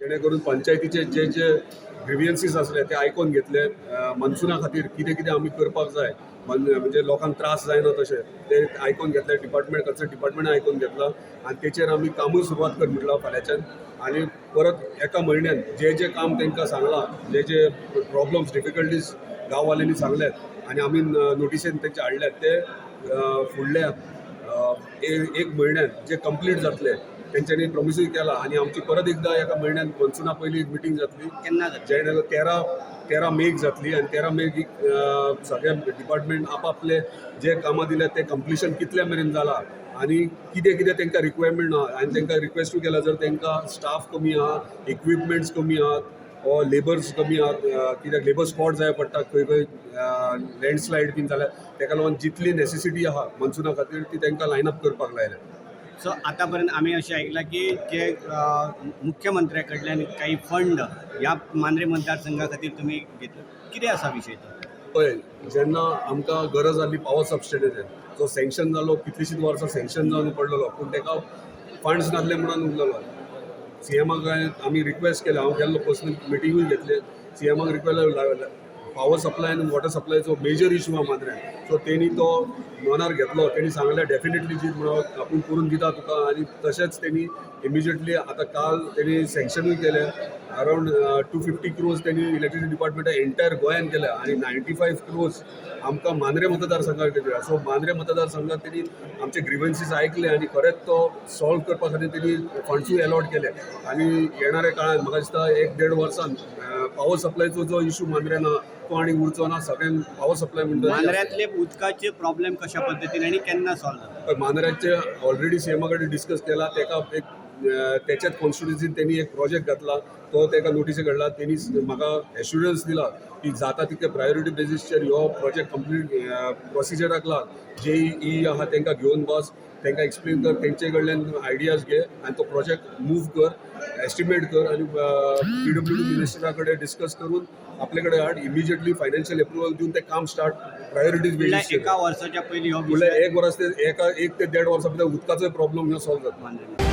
जेणेकरून पंचायतीचे जे जे ग्रिव्हियन्सीस असले ते आयकून घेतले. मनसुना खातीर कितें कितें आमी करपाक जाय म्हणजे लोकांक त्रास जायना तशें ते आयकून घेतले. डिपार्टमेंट कन्सर्न डिपार्टमेंटान आयकून घेतला आनी तेचेर आमी कामूय सुरवात कर म्हटलां फाल्यांच्यान. आनी परत एका म्हयन्यान जे जे काम तांकां सांगलां, जे जे प्रॉब्लम्स डिफिकल्टीज गांववाल्यांनी सांगल्यात आनी आमी नोटिसेन तेंचे हाडल्यात ते फुडल्या एक म्हयन्यान जे कंप्लीट जातले तेंच्यांनी प्रॉमिसूय केला. आनी आमची परत एकदां एका म्हयन्यान मनसुना पयलीं एक मिटींग जातली. केन्ना जेन्ना 13 मेक जातली आनी 13 मेक सगळे डिपार्टमेंट आपापले जे कामां दिल्या ते कंप्लिशन कितल्या मेरेन जाला आनी कितें कितें तांकां रिक्वायरमेंट आहा. आनी तांकां रिक्वेस्टूय केला जर तांकां स्टाफ कमी आहा, इक्विपमेंट्स कमी आहात ओ लेबर्स कमी आहात, कित्याक लेबर स्पॉट जाय पडटा खंय खंय लँडस्लायड बीन जाल्यार ताका लागून जितली नेसेसिटी आहा मनसुना खातीर ती तांकां लायनअप करपाक लायल्या. सो आतापर्यंत आम्ही अशें ऐकलां की जे मुख्यमंत्र्या कडल्यान काही फंड ह्या मांद्रे मतदारसंघा खातीर तुमी घेतले, कितें आसा विशय तो? पळय, जेन्ना आमकां गरज आसली पॉवर सबस्टेशनाचेर जो सँक्शन जालो कितलींशींच वर्सां सँक्शन जावन पडलेलो पूण ताका फंड्स नासले म्हणून उरलेलो. सीएमाक आमी रिक्वेस्ट केले, हांव गेल्लो पर्सनल मिटिंगूय घेतले. सीएमाक रिक्वेस्ट पॉवर सप्लाय आनी वॉटर सप्लायचो मेजर इशू आहा मांद्र्यान. सो तेणी तो मनार घेतलो. तेणी सांगलें डेफिनेटली जी म्हणून आपूण करून दिता तुका. आनी तशेंच तेणी इमिजिएटली आतां काल तेणी सँक्शनूय केलें. अरावंड 250 crores तेणी इलेक्ट्रिसिटी डिपार्टमेंटा एंटायर गोंयान केल्या आनी 95 crores आमकां मांद्रे मतदारसंघाक दिल्या. सो मांद्रे मतदारसंघात तेणी आमचे ग्रिव्हन्सीस ऐकले आनी खरेंच तो सॉल्व करपा खातीर तेणी फंड्सूय अलॉट केले. आनी येणाऱ्या काळान म्हाका दिसता 1-1.5 वर्सान पॉवर सप्लायचो जो इशू मांद्र्यान आहा तो आनी उरचो ना. सगळ्यांक पॉवर सप्लाय म्हणटा मांद्र्यातले उदकाचे प्रॉब्लेम कशा पद्दतीन आनी केन्ना सॉल्व जाता? मांद्र्याचे ऑलरेडी सीएमा कडेन डिस्कस केला. ताका एक त्याच्याच कॉन्स्टिट्युन्सीन त्यांनी एक प्रोजेक्ट घातला तो ताका नोटिसी काडला. त्यांनी म्हाका एश्युरन्स दिला की जाता तितके प्रायोरिटी बेसिसचेर हो प्रोजेक्ट कंप्लीट प्रोसिजराक लाग. JEE आहा तांकां घेवन बस, तांकां एक्सप्लेन कर, तेंचे कडल्यान आयडियाज घे आनी तो प्रोजेक्ट मूव कर, एस्टिमेट कर आनी PWD मिनिस्टरा कडेन डिस्कस करून आपले कडेन हाड. इमिजिएटली फायनान्शियल अप्रुवल दिवन ते काम स्टार्ट प्रायोरिटीज बेसिस. एका वर्साच्या पयलीं हो फुडल्या 1 वर्स ते 1 ते 1.5 वर्सां भितर उदकाचो प्रॉब्लेम हो सॉल्व जाता.